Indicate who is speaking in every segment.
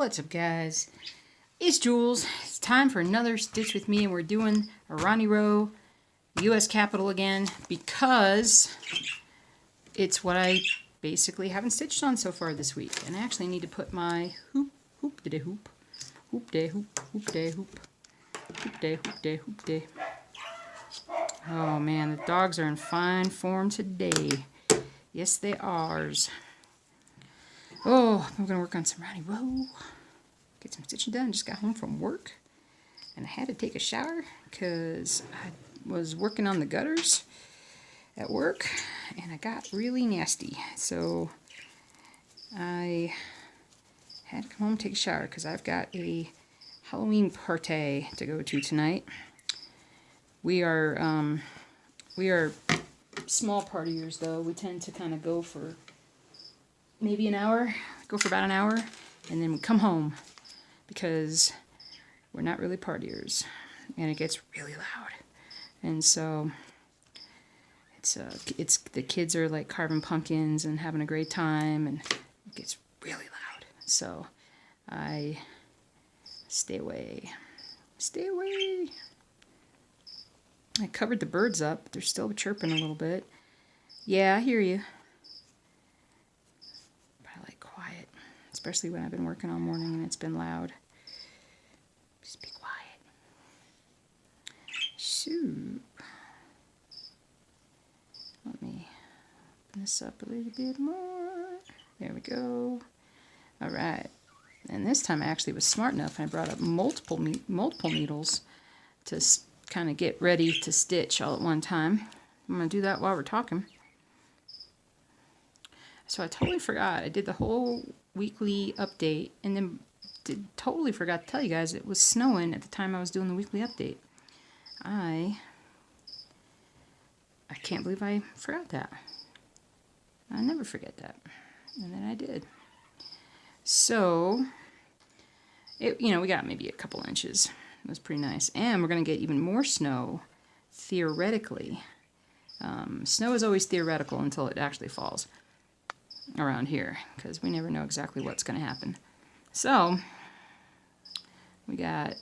Speaker 1: What's up, guys? It's Jules. It's time for another Stitch with me, and we're doing a Ronnie Rowe, U.S. Capitol again, because it's what I basically haven't stitched on so far this week. And I actually need to put my hoop day. Oh man, the dogs are in fine form today. Yes, they are. Oh, I'm going to work on some Ronnie Rowe. Get some stitching done. Just got home from work. And I had to take a shower because I was working on the gutters at work. And I got really nasty. So I had to come home and take a shower because I've got a Halloween party to go to tonight. We are small partiers, though. We tend to kind of go for maybe an hour, go for about an hour, and then we come home because we're not really partiers, and it gets really loud. And so it's the kids are like carving pumpkins and having a great time, and it gets really loud. So I stay away. Stay away. I covered the birds up. They're still chirping a little bit. Yeah, I hear you. Especially when I've been working all morning and it's been loud. Just be quiet. So, let me open this up a little bit more. There we go. All right. And this time I actually was smart enough and I brought up multiple needles to kind of get ready to stitch all at one time. I'm going to do that while we're talking. So I totally forgot. I did the whole weekly update and then totally forgot to tell you guys it was snowing at the time I was doing the weekly update. I can't believe I forgot that. I never forget that. And then I did. So, we got maybe a couple inches. It was pretty nice. And we're going to get even more snow, theoretically. Snow is always theoretical until it actually falls around here, because we never know exactly what's going to happen. So we got,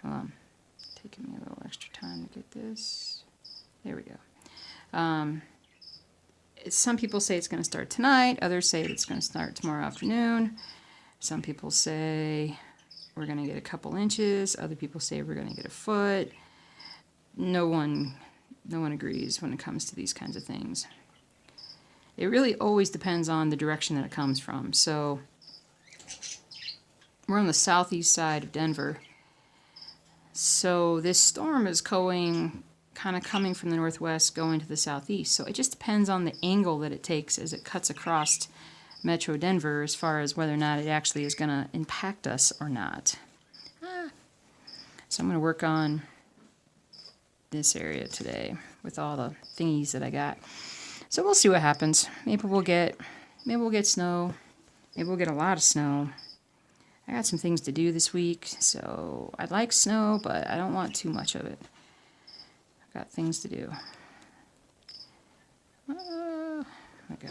Speaker 1: hold on, taking me a little extra time to get this. There we go. Some people say it's going to start tonight. Others say it's going to start tomorrow afternoon. Some people say we're going to get a couple inches. Other people say we're going to get a foot. No one agrees when it comes to these kinds of things. It really always depends on the direction that it comes from. So we're on the southeast side of Denver. So this storm is kind of coming from the northwest, going to the southeast. So it just depends on the angle that it takes as it cuts across Metro Denver as far as whether or not it actually is going to impact us or not. So I'm going to work on this area today with all the thingies that I got. So we'll see what happens. Maybe we'll get snow. Maybe we'll get a lot of snow. I got some things to do this week, so I'd like snow, but I don't want too much of it. I've got things to do. There we go.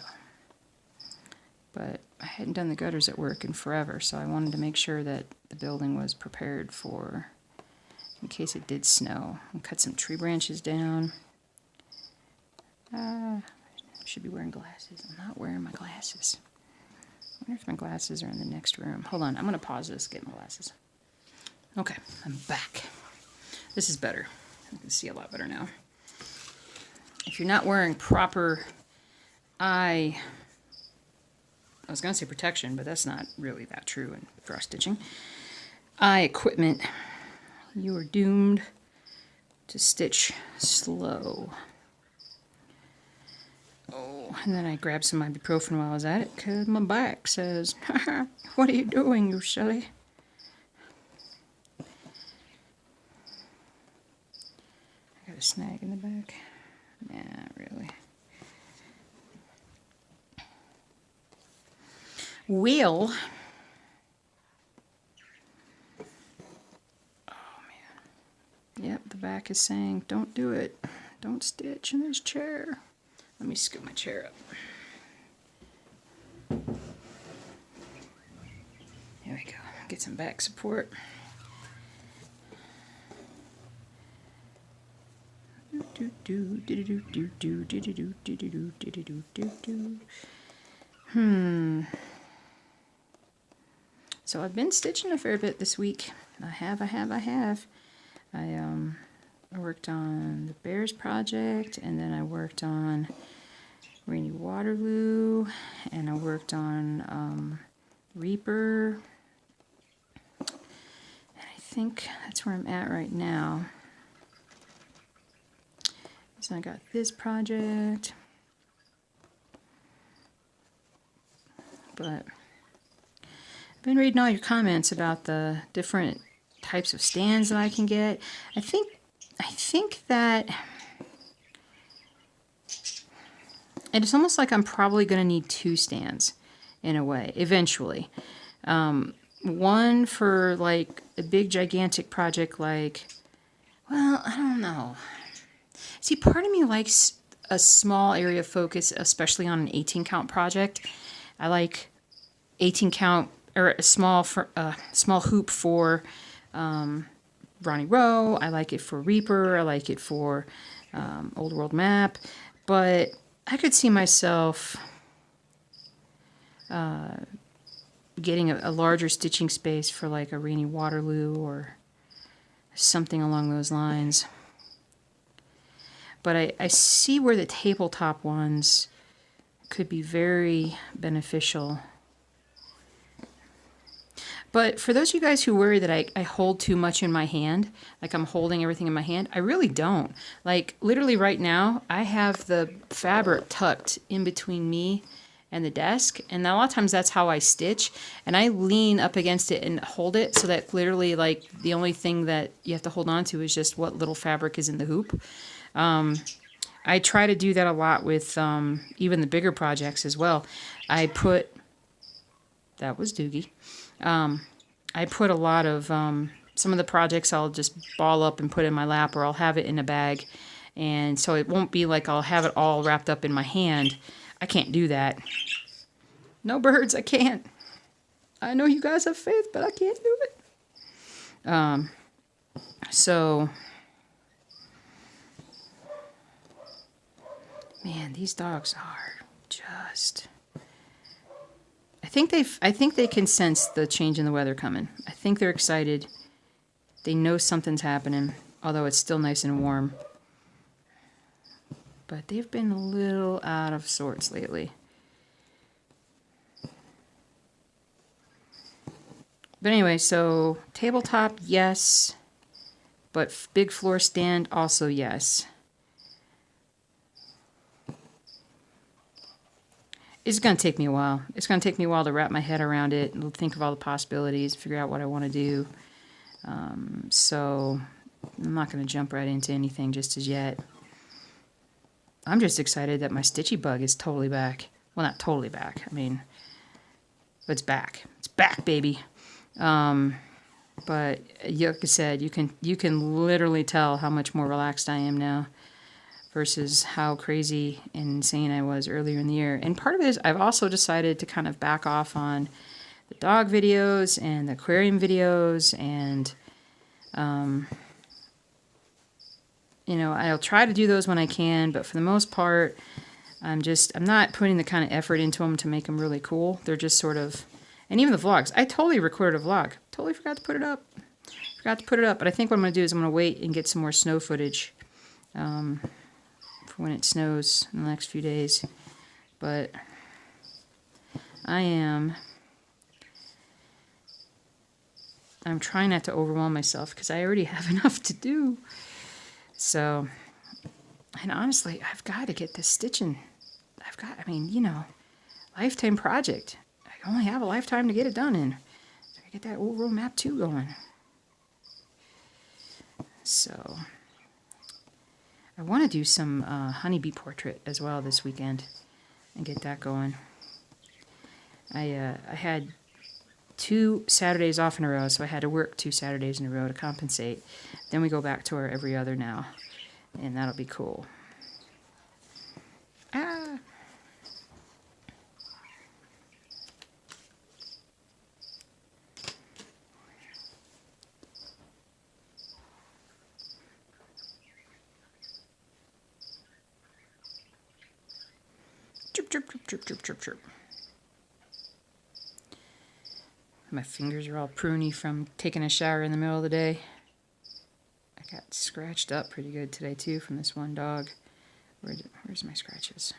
Speaker 1: But I hadn't done the gutters at work in forever, so I wanted to make sure that the building was prepared for, in case it did snow. I'll cut some tree branches down. Should be wearing glasses. I'm not wearing my glasses. I wonder if my glasses are in the next room. Hold on, I'm going to pause this, get my glasses. Okay, I'm back. This is better. I can see a lot better now. If you're not wearing proper I was going to say protection, but that's not really that true in cross stitching. Eye equipment, you are doomed to stitch slow. Oh, and then I grabbed some ibuprofen while I was at it because my back says, "What are you doing, you silly?" I got a snag in the back. Nah, really. Well, oh man. Yep, the back is saying, "Don't do it. Don't stitch in this chair." Let me scoot my chair up. There we go. Get some back support. So I've been stitching a fair bit this week. I have. I worked on the Bears project, and then I worked on Waterloo, and I worked on Reaper. And I think that's where I'm at right now. So I got this project. But I've been reading all your comments about the different types of stands that I can get. I think that it's almost like I'm probably going to need 2 stands in a way, eventually. One for like a big gigantic project like, well, I don't know. See, part of me likes a small area of focus, especially on an 18 count project. I like 18 count or a small hoop for Ronnie Rowe. I like it for Reaper. I like it for Old World Map. But I could see myself getting a larger stitching space for like a Rainy Waterloo or something along those lines. But I see where the tabletop ones could be very beneficial. But for those of you guys who worry that I hold too much in my hand, like I'm holding everything in my hand, I really don't. Like literally right now, I have the fabric tucked in between me and the desk, and a lot of times that's how I stitch, and I lean up against it and hold it so that literally like the only thing that you have to hold on to is just what little fabric is in the hoop. I try to do that a lot with even the bigger projects as well. That was Doogie. I put a lot of, some of the projects I'll just ball up and put in my lap, or I'll have it in a bag. And so it won't be like I'll have it all wrapped up in my hand. I can't do that. No birds, I can't. I know you guys have faith, but I can't do it. So, man, these dogs are just... I think they can sense the change in the weather coming. I think they're excited. They know something's happening, although it's still nice and warm. But they've been a little out of sorts lately. But anyway, so tabletop, yes. But big floor stand, also yes. It's going to take me a while. It's going to take me a while to wrap my head around it and think of all the possibilities, figure out what I want to do. So I'm not going to jump right into anything just as yet. I'm just excited that my stitchy bug is totally back. Well, not totally back. I mean, it's back. It's back, baby. But like I said, you can literally tell how much more relaxed I am now versus how crazy and insane I was earlier in the year. And part of it is I've also decided to kind of back off on the dog videos and the aquarium videos, and I'll try to do those when I can, but for the most part, I'm not putting the kind of effort into them to make them really cool. They're just sort of, and even the vlogs. I totally recorded a vlog. Totally forgot to put it up. But I think what I'm going to do is I'm going to wait and get some more snow footage for when it snows in the next few days. But I'm trying not to overwhelm myself because I already have enough to do. So, and honestly, I've got to get this stitching. Lifetime project. I only have a lifetime to get it done in. So I get that Old World Map 2 going. So, I want to do some honeybee portrait as well this weekend and get that going. I had 2 Saturdays off in a row, so I had to work 2 Saturdays in a row to compensate. Then we go back to our every other now, and that'll be cool. chirp, chirp, chirp, chirp, chirp, chirp. My fingers are all pruny from taking a shower in the middle of the day. I got scratched up pretty good today too from this one dog. Where's my scratches?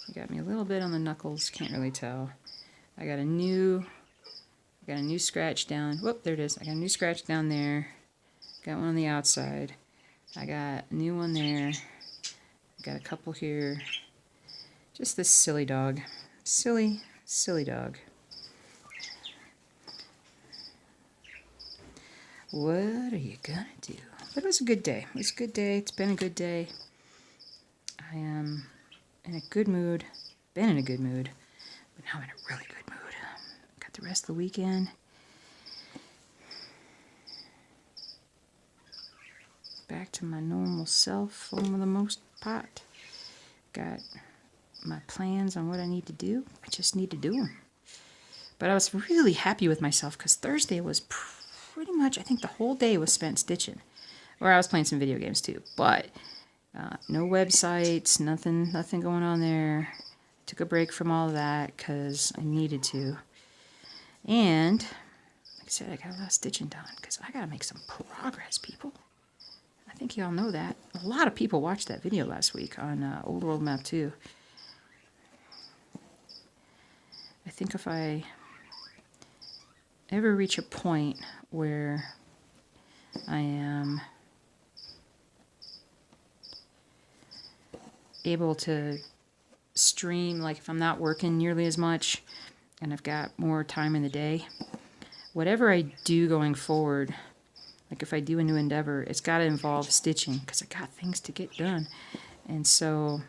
Speaker 1: It got me a little bit on the knuckles, can't really tell. I got a new scratch down. Whoop, there it is. I got a new scratch down there. Got one on the outside. I got a new one there. Got a couple here. Just this silly dog. Silly, silly dog. What are you gonna do? But it was a good day. It was a good day. It's been a good day. I am in a good mood. Been in a good mood. But now I'm in a really good mood. Got the rest of the weekend. Back to my normal self for the most part. Got my plans on what I need to do. I just need to do them. But I was really happy with myself because Thursday was pretty much, I think the whole day was spent stitching. Or I was playing some video games too. But no websites, nothing going on there. Took a break from all of that because I needed to. And, like I said, I got a lot of stitching done because I got to make some progress, people. I think y'all know that. A lot of people watched that video last week on Old World Map 2. I think if I ever reach a point where I am able to stream, like if I'm not working nearly as much and I've got more time in the day, whatever I do going forward, like if I do a new endeavor, it's got to involve stitching because I got things to get done. And so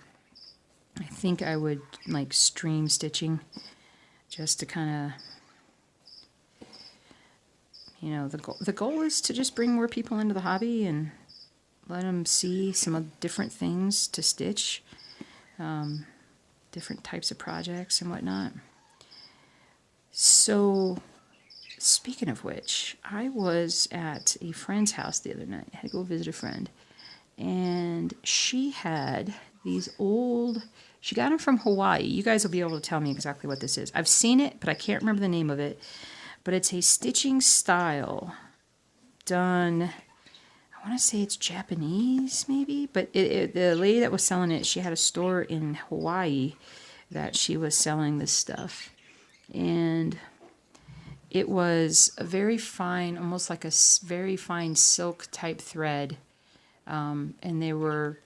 Speaker 1: I think I would like stream stitching just to kind of, you know, the goal is to just bring more people into the hobby and let them see some of different things to stitch, different types of projects and whatnot. So, speaking of which, I was at a friend's house the other night. I had to go visit a friend. And she had these old... She got them from Hawaii. You guys will be able to tell me exactly what this is. I've seen it, but I can't remember the name of it. But it's a stitching style done... I want to say it's Japanese, maybe? But the lady that was selling it, she had a store in Hawaii that she was selling this stuff. And it was a very fine, almost like a very fine silk type thread. And they were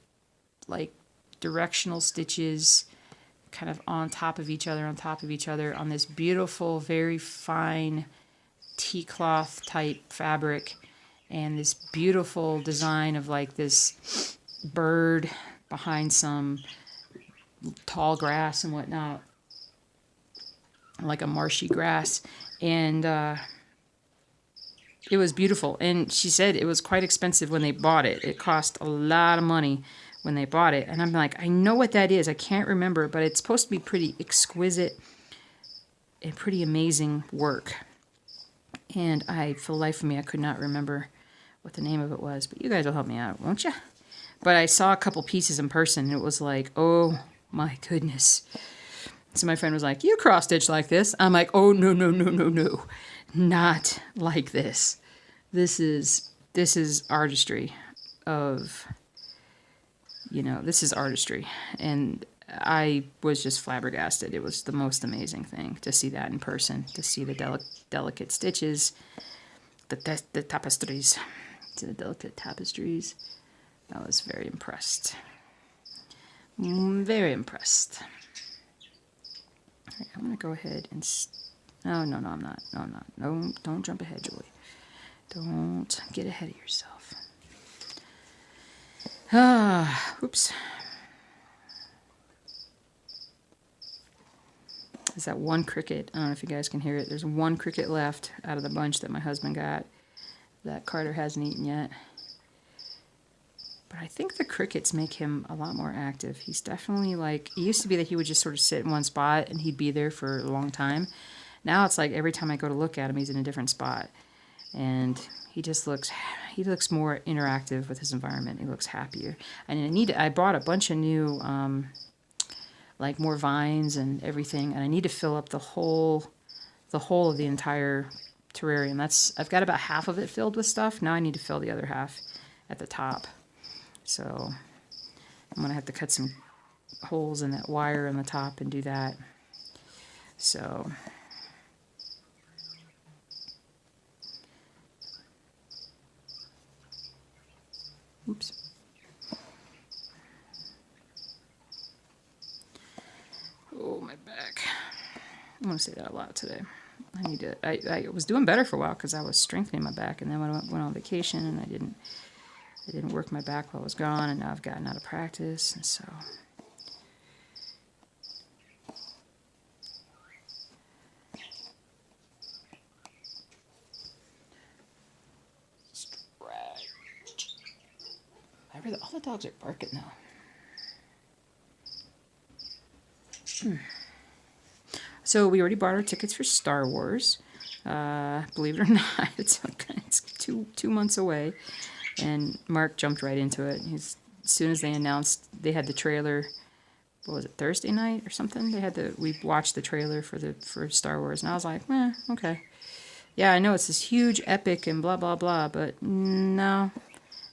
Speaker 1: like directional stitches kind of on top of each other on this beautiful, very fine tea cloth type fabric. And this beautiful design of like this bird behind some tall grass and whatnot, like a marshy grass. And it was beautiful. And she said it was quite expensive when they bought it. It cost a lot of money when they bought it. And I'm like, I know what that is. I can't remember, but it's supposed to be pretty exquisite and pretty amazing work. And for the life of me, I could not remember what the name of it was. But you guys will help me out, won't you? But I saw a couple pieces in person, and it was like, oh my goodness. So my friend was like, you cross-stitch like this? I'm like, oh, no. Not like this. This is artistry of, this is artistry. And I was just flabbergasted. It was the most amazing thing to see that in person, to see the delicate stitches, the tapestries, the delicate tapestries. I was very impressed. Very impressed. All right, I'm going to go ahead and... No, I'm not. No, I'm not. No, don't jump ahead, Julie. Don't get ahead of yourself. Oops. There's that one cricket. I don't know if you guys can hear it. There's one cricket left out of the bunch that my husband got that Carter hasn't eaten yet. But I think the crickets make him a lot more active. He's definitely like... It used to be that he would just sort of sit in one spot and he'd be there for a long time. Now it's like every time I go to look at him, he's in a different spot. And he just looks... He looks more interactive with his environment. He looks happier. And I bought a bunch of new like more vines and everything, and I need to fill up the whole of the entire terrarium. I've got about half of it filled with stuff. Now I need to fill the other half at the top. So I'm gonna have to cut some holes in that wire on the top and do that. So oops. Oh, my back. I'm going to say that a lot today. I was doing better for a while because I was strengthening my back, and then when I went on vacation and I didn't work my back while I was gone, and now I've gotten out of practice, and so all the dogs are barking now. So we already bought our tickets for Star Wars. Believe it or not, it's 2 months away, and Mark jumped right into it. As soon as they announced they had the trailer, what was it, Thursday night or something? We watched the trailer for Star Wars, and I was like, okay. Yeah, I know it's this huge epic and blah blah blah, but no,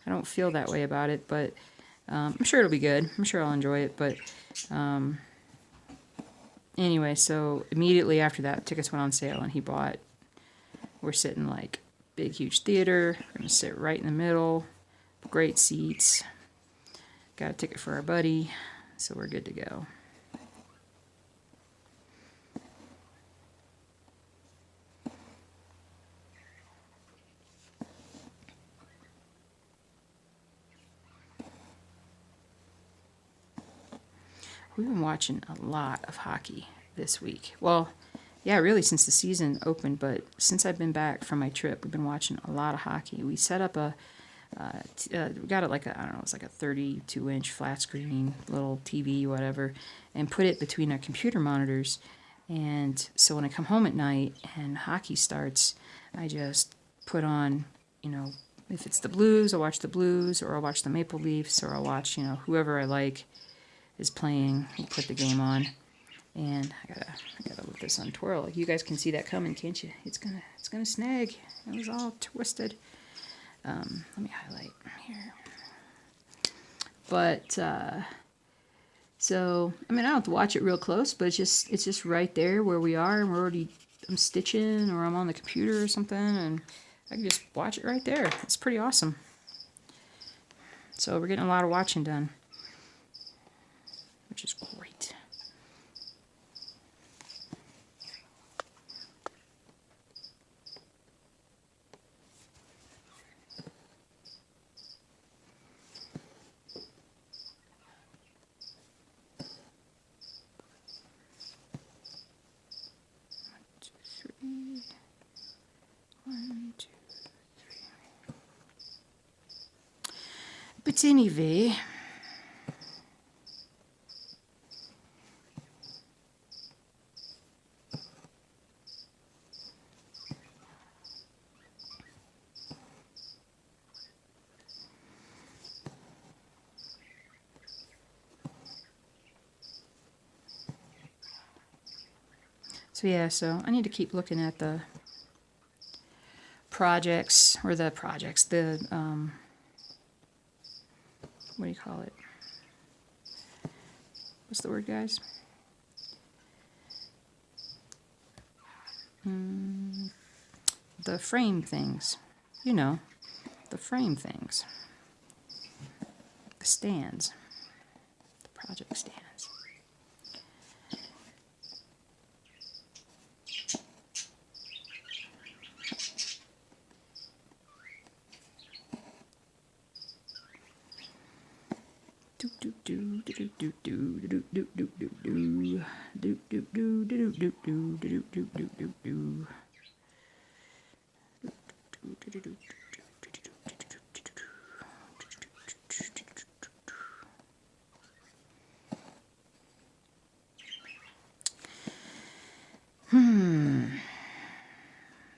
Speaker 1: I don't feel that way about it. But I'm sure it'll be good. I'm sure I'll enjoy it. But anyway, so immediately after that, tickets went on sale, and he bought. We're sitting like big, huge theater. We're gonna sit right in the middle. Great seats. Got a ticket for our buddy, so we're good to go. We've been watching a lot of hockey this week. Well, yeah, really since the season opened, but since I've been back from my trip, we've been watching a lot of hockey. We set up we got it like I don't know, it's like a 32-inch flat screen, little TV, whatever, and put it between our computer monitors. And so when I come home at night and hockey starts, I just put on, if it's the Blues, I'll watch the Blues, or I'll watch the Maple Leafs, or I'll watch, whoever I like is playing. We'll put the game on, and I gotta let this untwirl. You guys can see that coming, can't you? It's gonna snag. It was all twisted. Let me highlight here. But so I don't have to watch it real close, but it's just right there where we are, and I'm stitching, or I'm on the computer or something, and I can just watch it right there. It's pretty awesome. So we're getting a lot of watching done, which is great. One, two, three. But anyway, so I need to keep looking at the projects, what do you call it? What's the word, guys? The frame things. The frame things. The stands. The project stands.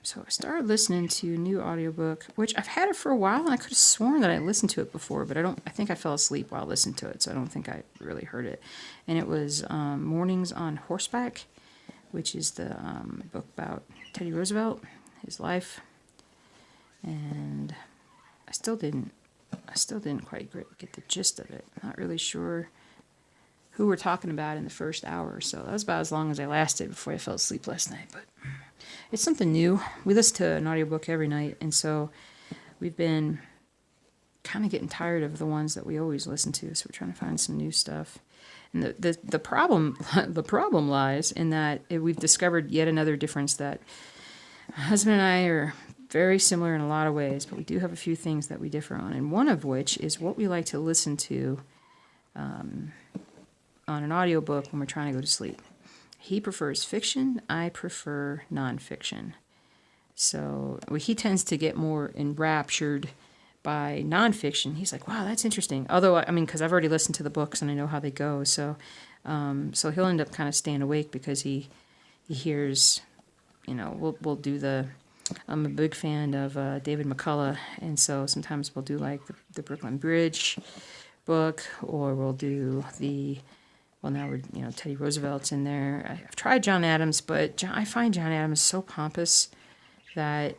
Speaker 1: So So I started listening to a new audiobook, which I've had it for a while, and I could have sworn that I listened to it before, but I think I fell asleep while listening to it, so I don't think I really heard it. And it was Mornings on Horseback, which is the book about Teddy Roosevelt, his life. And I still didn't quite get the gist of it. Not really sure who we're talking about in the first hour or so. That was about as long as I lasted before I fell asleep last night, but it's something new. We listen to an audiobook every night, and so we've been kind of getting tired of the ones that we always listen to, so we're trying to find some new stuff. And the problem lies in that we've discovered yet another difference, that my husband and I are very similar in a lot of ways, but we do have a few things that we differ on, and one of which is what we like to listen to on an audiobook when we're trying to go to sleep. He prefers fiction, I prefer nonfiction. So he tends to get more enraptured by nonfiction. He's like, wow, that's interesting. Although, I mean, because I've already listened to the books and I know how they go, so he'll end up kind of staying awake because he hears, we'll do the... I'm a big fan of David McCullough, and so sometimes we'll do like the Brooklyn Bridge book, or we'll do now we're, Teddy Roosevelt's in there. I've tried John Adams, but I find John Adams so pompous that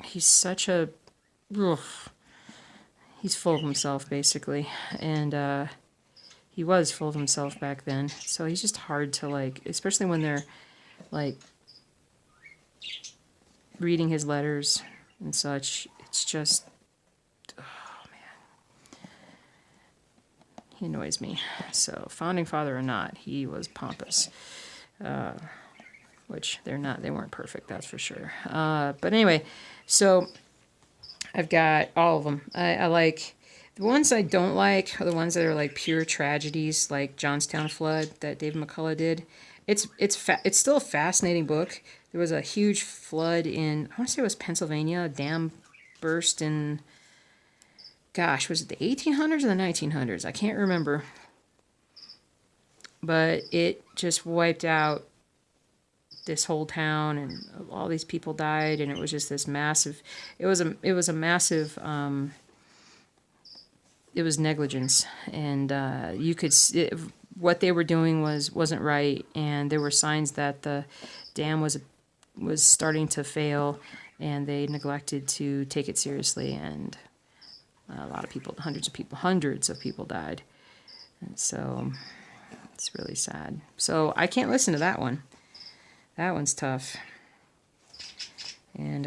Speaker 1: he's such a... Ugh, he's full of himself, basically, and he was full of himself back then, so he's just hard to, like, especially when they're, like, reading his letters and such. It's just, oh man, he annoys me. So founding father or not, he was pompous, which they weren't perfect, that's for sure. But anyway, so I've got all of them. I like the ones I don't like are the ones that are like pure tragedies, like Johnstown Flood that David McCullough did. It's still a fascinating book. There was a huge flood in, I want to say it was Pennsylvania. A dam burst in, gosh, was it the 1800s or the 1900s? I can't remember. But it just wiped out this whole town, and all these people died, and it was just this massive, it was massive, it was negligence, and you could see what they were doing wasn't right, and there were signs that the dam was starting to fail, and they neglected to take it seriously, and a lot of people, hundreds of people died, and so it's really sad. So I can't listen to that one. That one's tough. And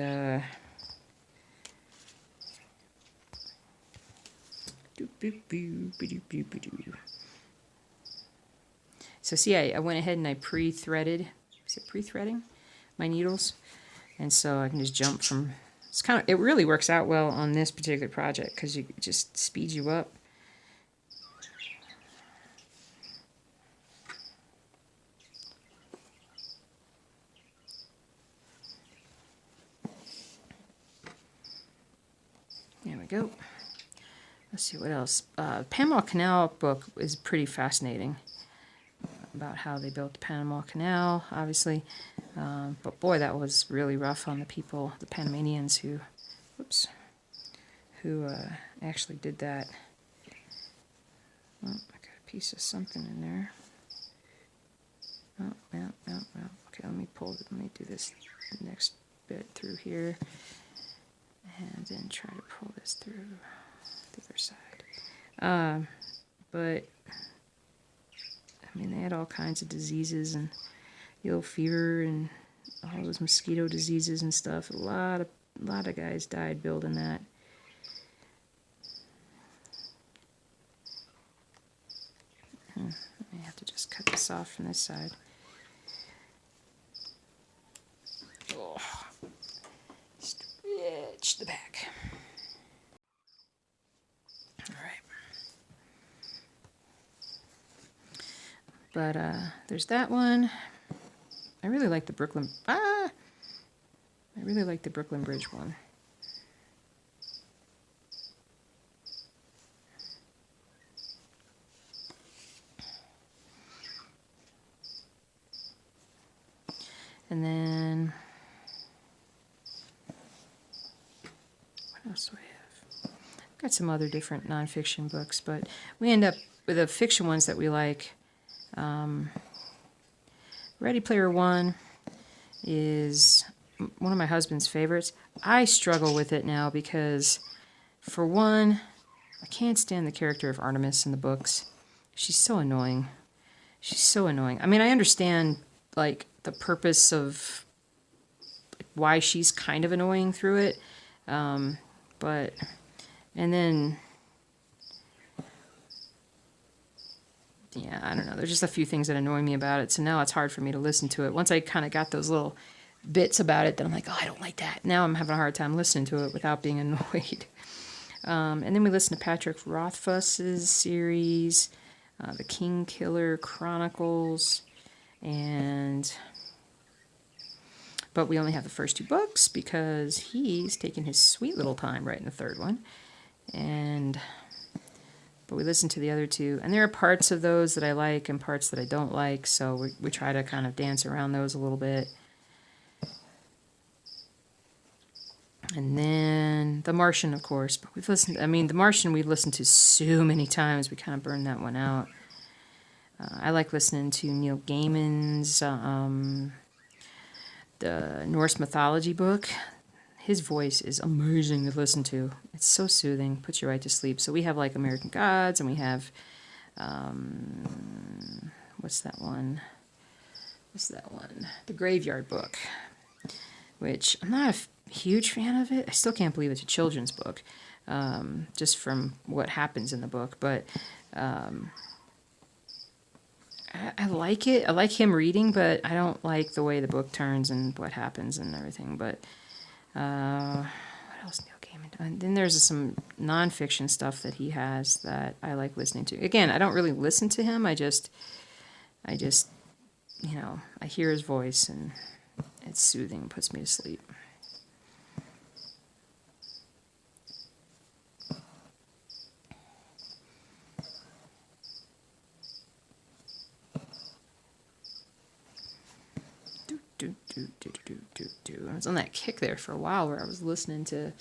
Speaker 1: so see, I went ahead and I pre-threaded. Is it pre-threading? My needles, and so I can just jump from. It really works out well on this particular project because it just speeds you up. There we go. Let's see what else. Panama Canal book is pretty fascinating, about how they built the Panama Canal, obviously. But boy, that was really rough on the people, the Panamanians who actually did that. Oh, I got a piece of something in there. Oh, yeah. Okay, let me do this next bit through here, and then try to pull this through the other side. But I mean, they had all kinds of diseases and yellow fever and all those mosquito diseases and stuff. A lot of guys died building that. I may have to just cut this off from this side. Oh, stretch the back. All right. But there's that one. I really like the Brooklyn Bridge one. And then else do I have? I've got some other different nonfiction books, but we end up with the fiction ones that we like. Ready Player One is one of my husband's favorites. I struggle with it now because, for one, I can't stand the character of Artemis in the books. She's so annoying. She's so annoying. I mean, I understand, like, the purpose of why she's kind of annoying through it. But, and then, yeah, I don't know. There's just a few things that annoy me about it. So now it's hard for me to listen to it. Once I kind of got those little bits about it, then I'm like, oh, I don't like that. Now I'm having a hard time listening to it without being annoyed. And then we listen to Patrick Rothfuss's series, The King Killer Chronicles, but we only have the first 2 books because he's taking his sweet little time writing the third one. But we listen to the other 2, and there are parts of those that I like and parts that I don't like, so we try to kind of dance around those a little bit. And then The Martian, of course. But The Martian we've listened to so many times, we kind of burned that one out. I like listening to Neil Gaiman's the Norse mythology book. His voice is amazing to listen to. It's so soothing, puts you right to sleep. So we have like American Gods, and we have, what's that one? The Graveyard Book, which I'm not a huge fan of it. I still can't believe it's a children's book, just from what happens in the book. But I like it. I like him reading, but I don't like the way the book turns and what happens and everything. But what else Neil Gaiman? And then there's some nonfiction stuff that he has that I like listening to. Again, I don't really listen to him. I just, I hear his voice and it's soothing, puts me to sleep. I was on that kick there for a while where I was listening to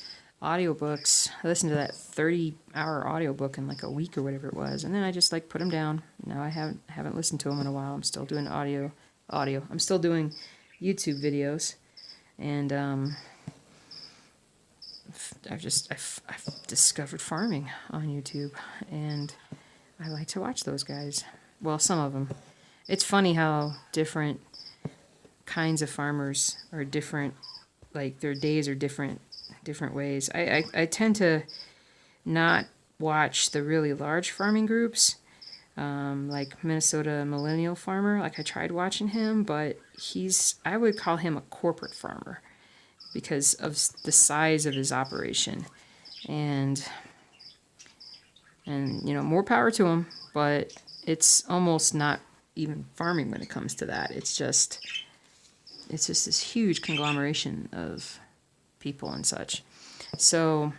Speaker 1: audiobooks. I listened to that 30-hour audiobook in like a week or whatever it was, and then I just like put them down. Now I haven't listened to them in a while. I'm still doing audio. I'm still doing YouTube videos, and I've discovered farming on YouTube, and I like to watch those guys. Well, some of them. It's funny how different kinds of farmers are different, like their days are different ways. I tend to not watch the really large farming groups, like Minnesota Millennial Farmer. Like I tried watching him, but I would call him a corporate farmer because of the size of his operation, and more power to him, but it's almost not even farming when it comes to that. It's just this huge conglomeration of people and such. So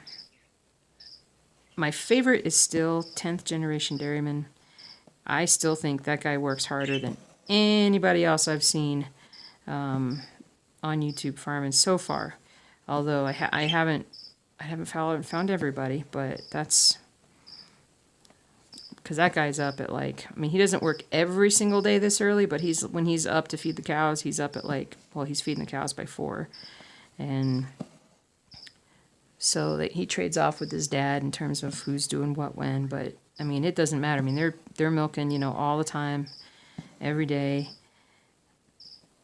Speaker 1: my favorite is still 10th Generation Dairyman. I still think that guy works harder than anybody else I've seen on YouTube farming so far. Although I haven't found everybody, but that's because that guy's up at he doesn't work every single day this early, but when he's up to feed the cows, he's up at he's feeding the cows by 4. And so that he trades off with his dad in terms of who's doing what when, but it doesn't matter. They're milking, all the time, every day.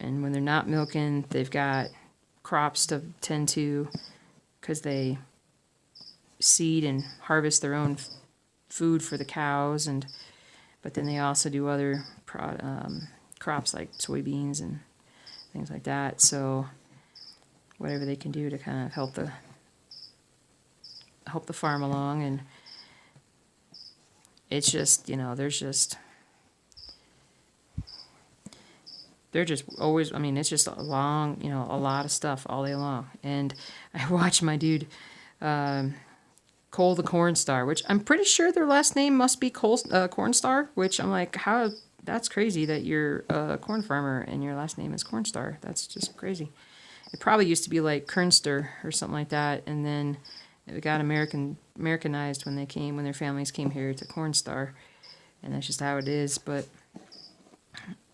Speaker 1: And when they're not milking, they've got crops to tend to because they seed and harvest their own food for the cows, but then they also do other crops like soybeans and things like that. So whatever they can do to kind of help the farm along, and it's just they're just always. It's just a lot of stuff all day long, and I watch my dude. Cole the Corn Star, which I'm pretty sure their last name must be Corn Star, which I'm like, how? That's crazy that you're a corn farmer and your last name is Corn Star. That's just crazy. It probably used to be like Kernster or something like that, and then It got Americanized when their families came here to Cornstar, and that's just how it is. But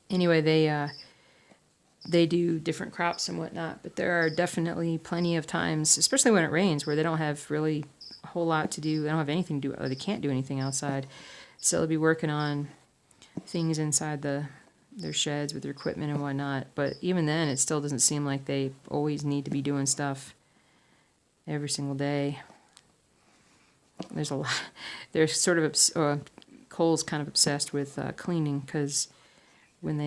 Speaker 1: anyway, they do different crops and whatnot. But there are definitely plenty of times, especially when it rains, where they don't have really a whole lot to do. They don't have anything to do, or they can't do anything outside. So they'll be working on things inside their sheds with their equipment and whatnot. But even then, it still doesn't seem like they always need to be doing stuff every single day. There's a lot. They're sort of Cole's kind of obsessed with cleaning, because when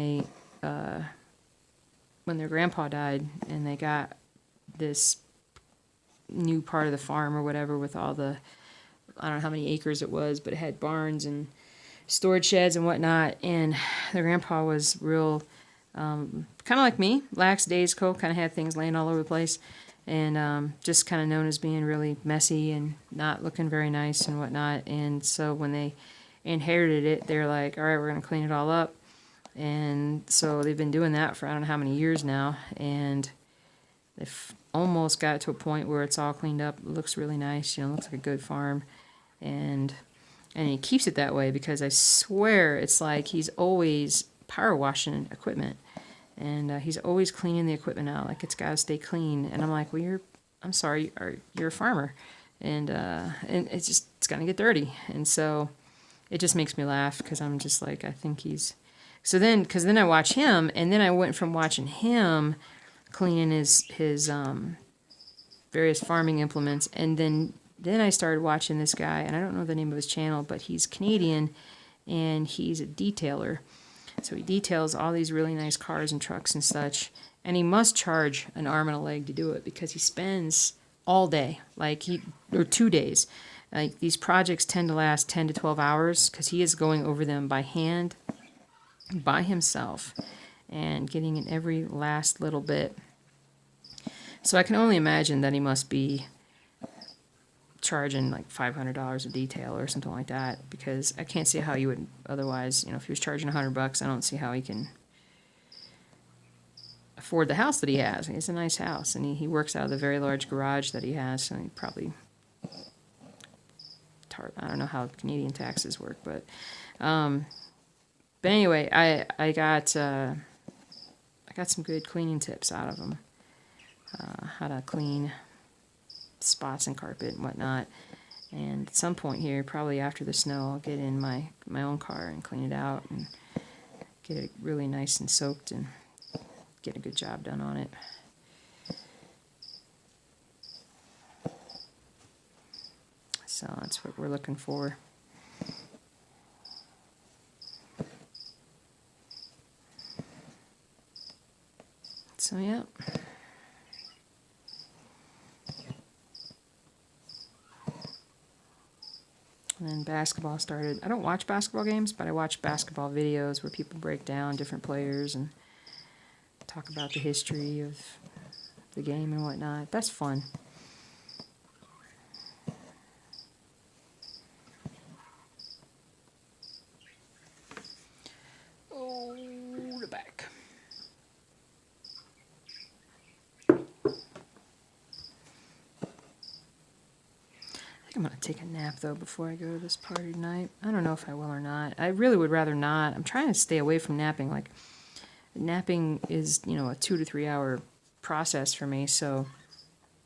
Speaker 1: their grandpa died and they got this new part of the farm or whatever with all the, I don't know how many acres it was, but it had barns and storage sheds and whatnot. And their grandpa was real, kind of like me, lackadaisical, kind of had things laying all over the place, and just kind of known as being really messy and not looking very nice and whatnot. And so when they inherited it, they're like, all right, we're going to clean it all up. And so they've been doing that for I don't know how many years now, and they've almost got to a point where it's all cleaned up. It looks really nice, looks like a good farm. And he keeps it that way because I swear it's like he's always power washing equipment. And he's always cleaning the equipment out, like it's got to stay clean. And I'm like, well, I'm sorry, you're a farmer. And it's going to get dirty. And so it just makes me laugh, because I'm just like, I think he's... because then I watch him, and then I went from watching him cleaning his various farming implements, and then I started watching this guy, and I don't know the name of his channel, but he's Canadian, and he's a detailer. So he details all these really nice cars and trucks and such, and he must charge an arm and a leg to do it, because he spends all day, or 2 days. Like, these projects tend to last 10 to 12 hours, because he is going over them by hand, by himself, and getting in every last little bit. So I can only imagine that he must be charging like $500 a detail or something like that, because I can't see how you would otherwise, if he was charging $100, I don't see how he can afford the house that he has. It's a nice house, and he works out of the very large garage that he has, so he probably, I don't know how Canadian taxes work, but anyway, I got some good cleaning tips out of him. How to clean spots in carpet and whatnot. And at some point here, probably after the snow, I'll get in my own car and clean it out and get it really nice and soaked and get a good job done on it. So that's what we're looking for. So, yeah. And then basketball started. I don't watch basketball games, but I watch basketball videos where people break down different players and talk about the history of the game and whatnot. That's fun. Oh, the back. I'm going to take a nap, though, before I go to this party tonight. I don't know if I will or not. I really would rather not. I'm trying to stay away from napping. Like, napping is, a 2 to 3 hour process for me. So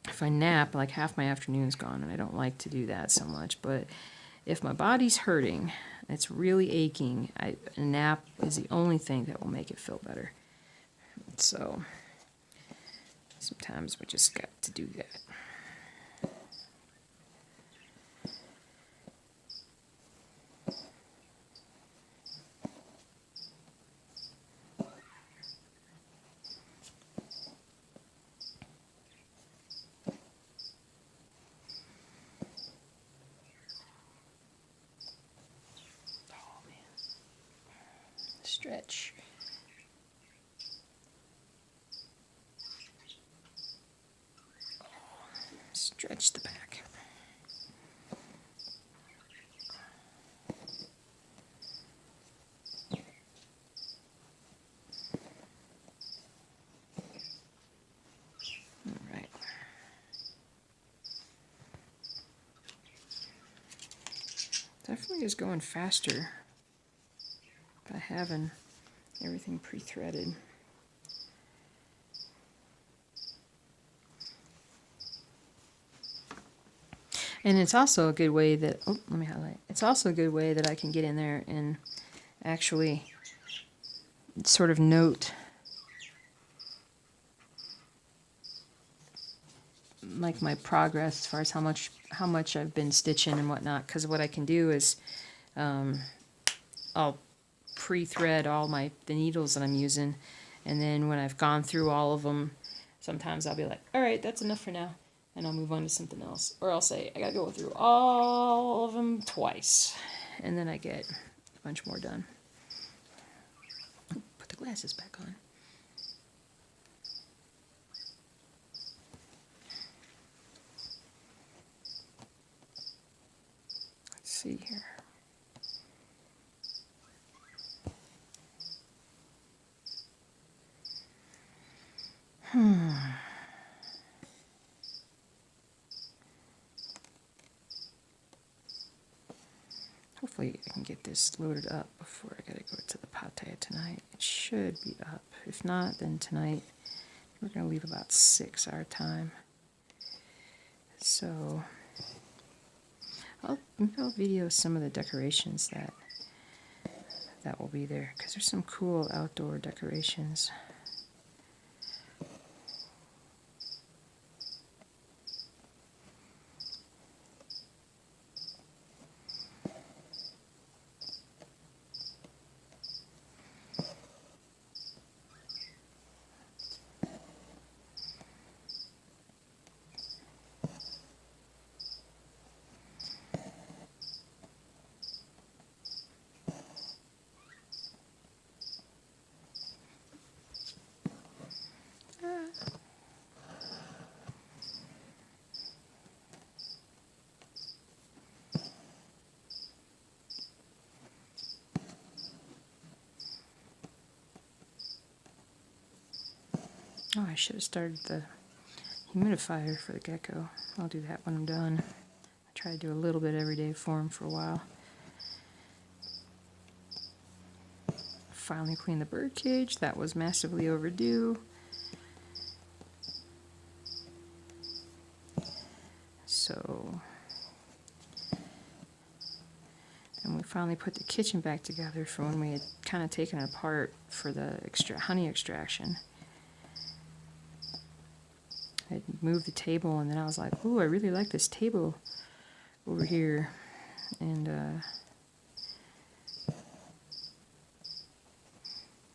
Speaker 1: if I nap, like, half my afternoon's gone, and I don't like to do that so much. But if my body's hurting, it's really aching, a nap is the only thing that will make it feel better. So sometimes we just got to do that. Stretch. Stretch the back. All right. probably is going faster by having everything pre-threaded. And it's also a good way that, oh, let me highlight. It's also a good way that I can get in there and actually sort of note like my progress as far as how much I've been stitching and whatnot. Because what I can do is I'll pre-thread all the needles that I'm using, and then when I've gone through all of them, sometimes I'll be like, all right, that's enough for now, and I'll move on to something else. Or I'll say, I gotta go through all of them twice, and then I get a bunch more done. Put the glasses back on. Let's see here. Hopefully I can get this loaded up before I gotta go to the pate tonight. It should be up. If not, then tonight we're gonna leave about 6 our time. So maybe I'll video some of the decorations that will be there, because there's some cool outdoor decorations. Oh, I should have started the humidifier for the gecko. I'll do that when I'm done. I try to do a little bit every day for him for a while. Finally cleaned the bird cage. That was massively overdue. So, and we finally put the kitchen back together for when we had kind of taken it apart for the honey extraction. I moved the table, and then I was like, "Ooh, I really like this table over here," and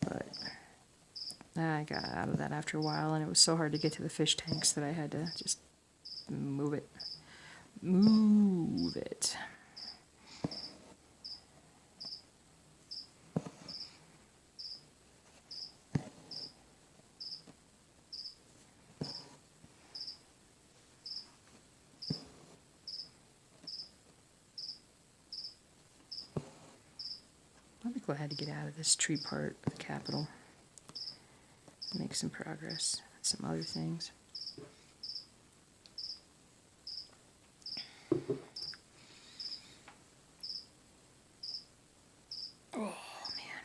Speaker 1: but I got out of that after a while, and it was so hard to get to the fish tanks that I had to just move it. I'll be glad to get out of this tree part of the Capitol and make some progress on some other things. Oh, man.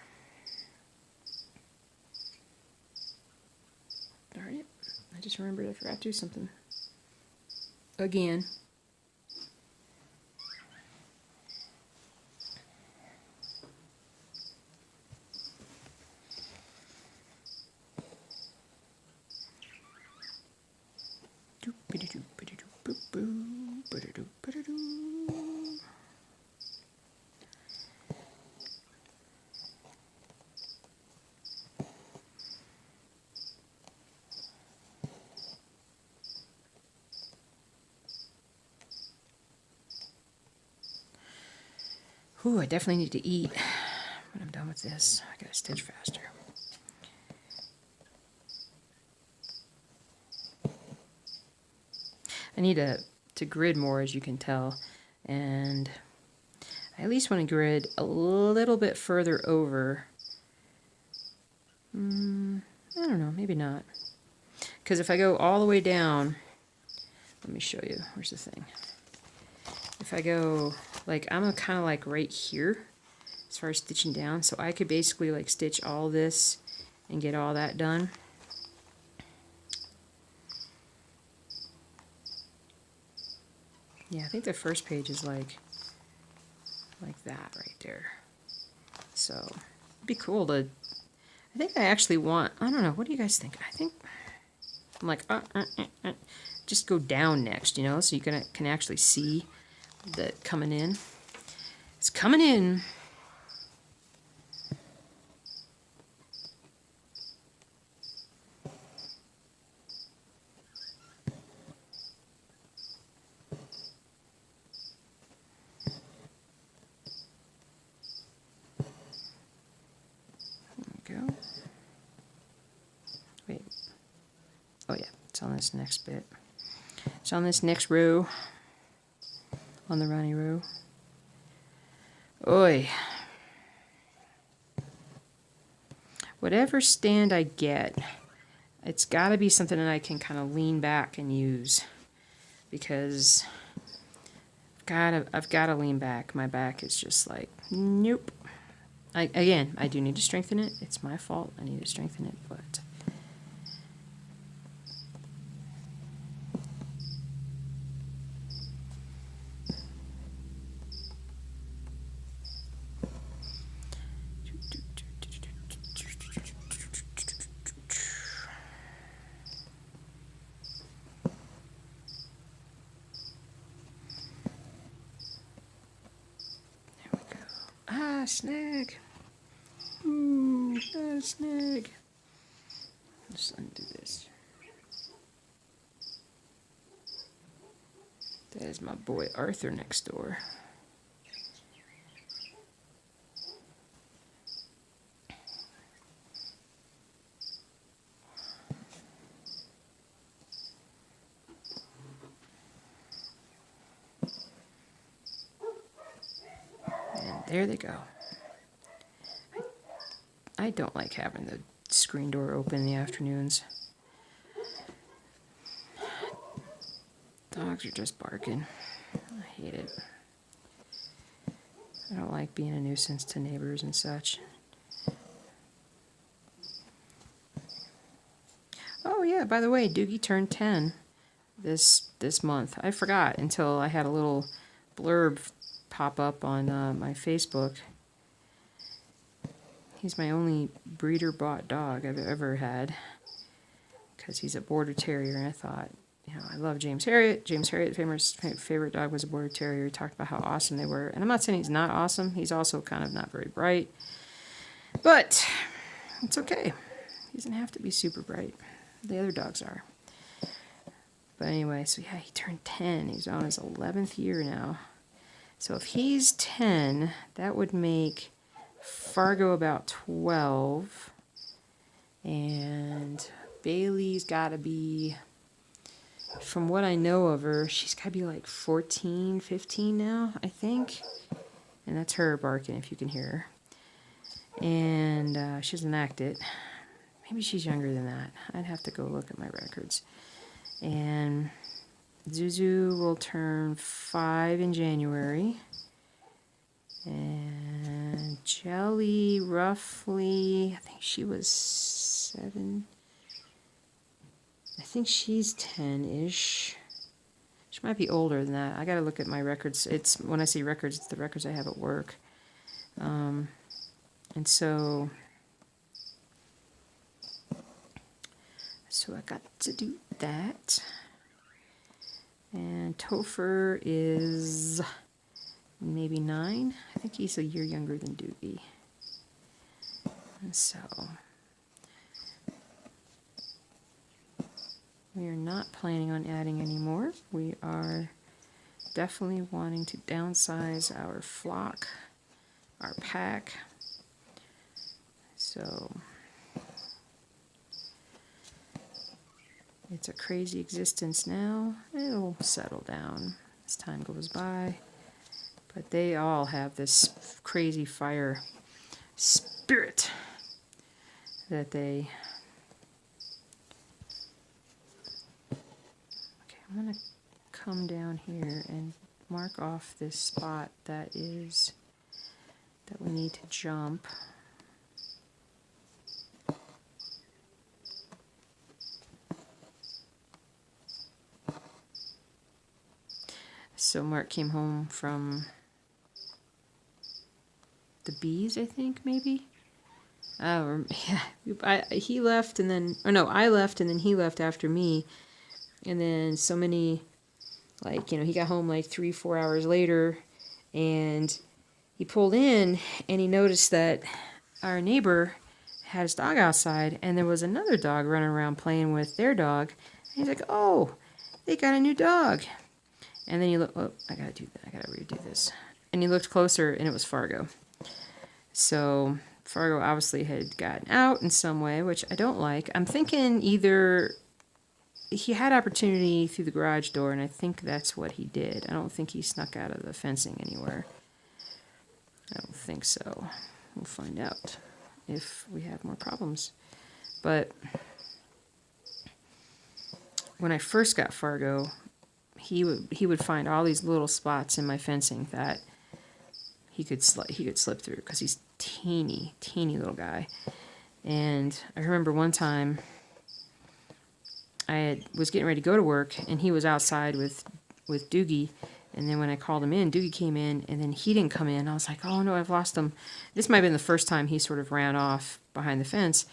Speaker 1: Darn it. I just remembered I forgot to do something. Again. Ooh, I definitely need to eat when I'm done with this. I gotta stitch faster. I need to grid more, as you can tell, and I at least want to grid a little bit further over. I don't know, maybe not. Because if I go all the way down, let me show you. Where's the thing? If I go like I'm kind of like right here as far as stitching down, so I could basically like stitch all this and get all that done. Yeah, I think the first page is like that right there. So it'd be cool to, I think I actually want, I don't know, what do you guys think? I think I'm like, just go down next, you know, so you can actually see that coming in. It's coming in. There we go. Wait. Oh yeah, it's on this next bit. It's on this next row. On the Ronnie row. Oi. Whatever stand I get, it's got to be something that I can kind of lean back and use, because I've got to lean back. My back is just like, nope. Again, I do need to strengthen it. It's my fault. I need to strengthen it, but snag. Ooh, not a snag. Let's undo this. That is my boy Arthur next door. And there they go. I don't like having the screen door open in the afternoons. Dogs are just barking. I hate it. I don't like being a nuisance to neighbors and such. Oh yeah, by the way, Doogie turned 10 this month. I forgot until I had a little blurb pop up on my Facebook. He's my only breeder-bought dog I've ever had, because he's a Border Terrier, and I thought, you know, I love James Harriet. James Harriet's favorite dog was a Border Terrier. He talked about how awesome they were, and I'm not saying he's not awesome. He's also kind of not very bright, but it's okay. He doesn't have to be super bright. The other dogs are. But anyway, so yeah, he turned 10. He's on his 11th year now. So if he's 10, that would make Fargo about 12, and Bailey's got to be, from what I know of her, she's got to be like 14, 15 now, I think. And that's her barking, if you can hear her. And she doesn't act it. Maybe she's younger than that. I'd have to go look at my records. And Zuzu will turn 5 in January. And Jelly, roughly, I think she was 7. I think she's 10-ish. She might be older than that. I gotta look at my records. It's, when I say records, it's the records I have at work. And so I got to do that. And Topher is maybe 9. I think he's a year younger than Doogie. And so we are not planning on adding any more. We are definitely wanting to downsize our flock, our pack. So it's a crazy existence now. It'll settle down as time goes by. But they all have this crazy fire spirit that they... Okay, I'm going to come down here and mark off this spot that we need to jump. So Mark came home from the bees, I think, maybe. Oh, yeah. He left, and then, or no, I left, and then he left after me. And then so many, like, you know, he got home like 3-4 hours later, and he pulled in, and he noticed that our neighbor had his dog outside, and there was another dog running around playing with their dog. And he's like, oh, they got a new dog. And then he looked, oh, I gotta redo this. And he looked closer, and it was Fargo. So Fargo obviously had gotten out in some way, which I don't like. I'm thinking either he had opportunity through the garage door, and I think that's what he did. I don't think he snuck out of the fencing anywhere. I don't think so. We'll find out if we have more problems. But when I first got Fargo, he would find all these little spots in my fencing that he could slip through, because he's teeny little guy. And I remember one time was getting ready to go to work, and he was outside with Doogie. And then when I called him in, Doogie came in, and then he didn't come in. I was like, oh no, I've lost him. This might have been the first time he sort of ran off behind the fence.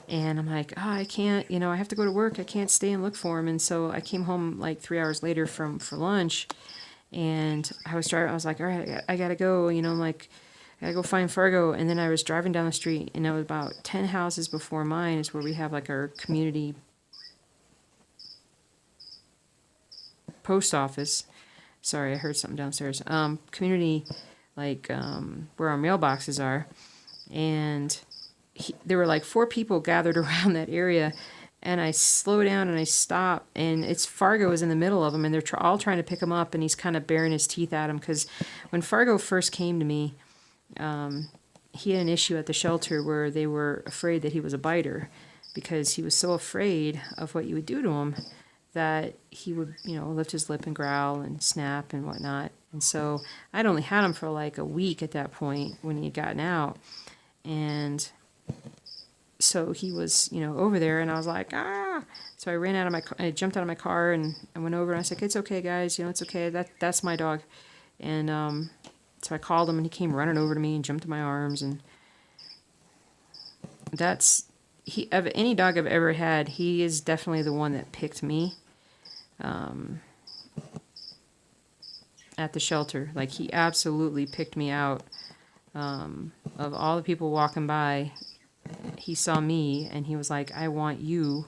Speaker 1: And I'm like, oh, I can't, I have to go to work. I can't stay and look for him. And so I came home like 3 hours later for lunch, and I was like, all right, I gotta go, I'm like, I gotta go find Fargo. And then I was driving down the street, and it was about 10 houses before mine is where we have like our community post office. Sorry, I heard something downstairs. Community, like where our mailboxes are. And there were like 4 people gathered around that area. And I slow down and I stop. And it's Fargo is in the middle of them. And they're all trying to pick him up. And he's kind of baring his teeth at him. Because when Fargo first came to me, he had an issue at the shelter where they were afraid that he was a biter. Because he was so afraid of what you would do to him, that he would, lift his lip and growl and snap and whatnot. And so I'd only had him for like a week at that point when he had gotten out. And so he was, over there, and I was like, ah. So I ran out of I jumped out of my car, and I went over, and I said, it's okay, guys, it's okay. That's my dog. And so I called him, and he came running over to me and jumped in my arms. And of any dog I've ever had, he is definitely the one that picked me at the shelter. Like, he absolutely picked me out. Of all the people walking by, he saw me, and he was like, I want you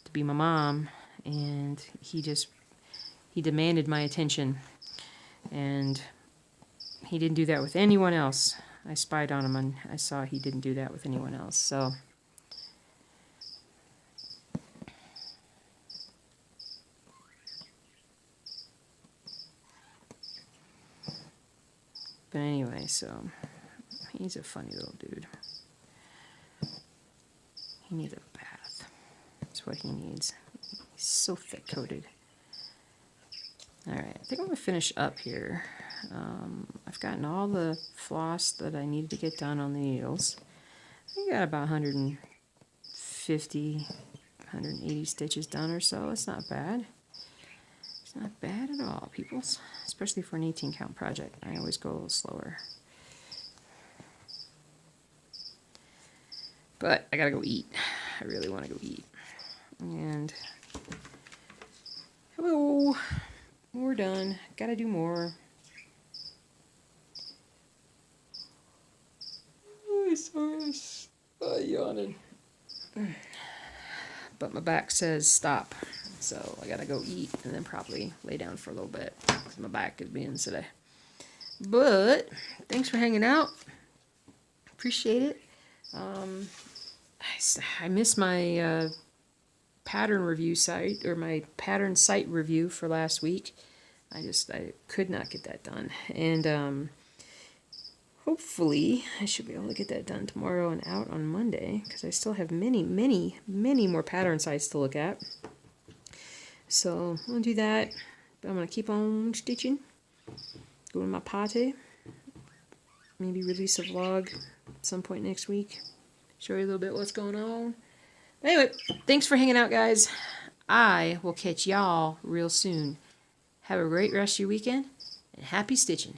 Speaker 1: to be my mom. And he demanded my attention. And he didn't do that with anyone else. I spied on him, and I saw he didn't do that with anyone else. So but anyway, so he's a funny little dude. He needs a bath. That's what he needs. He's so thick-coated. Alright, I think I'm going to finish up here. I've gotten all the floss that I needed to get done on the needles. I got about 150, 180 stitches done or so. It's not bad. It's not bad at all, peoples. Especially for an 18 count project. I always go a little slower. But I gotta go eat. I really want to go eat. And hello, we're done. Gotta do more. Oh, sorry. Yawning. But my back says stop. So I gotta go eat and then probably lay down for a little bit because my back is being today. But thanks for hanging out. Appreciate it. I missed my pattern review site, or my pattern site review for last week. I could not get that done. And hopefully I should be able to get that done tomorrow and out on Monday, because I still have many more pattern sites to look at. So I'm going to do that. But I'm going to keep on stitching. Go to my party. Maybe release a vlog at some point next week. Show you a little bit what's going on. But anyway, thanks for hanging out, guys. I will catch y'all real soon. Have a great rest of your weekend, and happy stitching.